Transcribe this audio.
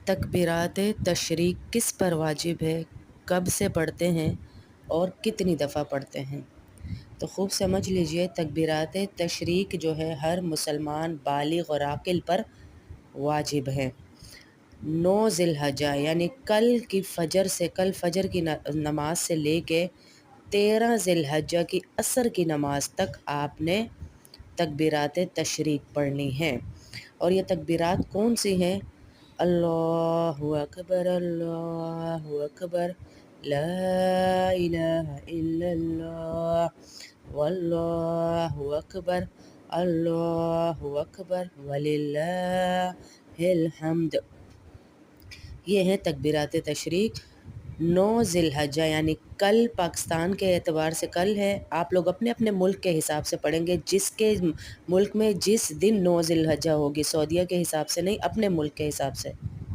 تکبیرات تشریق کس پر واجب ہے، کب سے پڑھتے ہیں اور کتنی دفعہ پڑھتے ہیں؟ تو خوب سمجھ لیجئے، تکبیرات تشریق جو ہے ہر مسلمان بالغ اور عاقل پر واجب ہے۔ 9 ذی الحجہ یعنی کل فجر کی نماز سے لے کے 13 ذی الحجہ کی عصر کی نماز تک آپ نے تکبیرات تشریق پڑھنی ہیں۔ اور یہ تکبیرات کون سی ہیں؟ اللہ اکبر، اللہ اکبر، لا الہ الا اللہ، واللہ اکبر، اللہ اکبر، وللہ الحمد۔ یہ ہیں تکبیرات تشریق۔ 9 ذی الحجہ یعنی کل، پاکستان کے اعتبار سے کل ہے، آپ لوگ اپنے اپنے ملک کے حساب سے پڑھیں گے، جس کے ملک میں جس دن 9 ذی الحجہ ہوگی، سعودیہ کے حساب سے نہیں، اپنے ملک کے حساب سے۔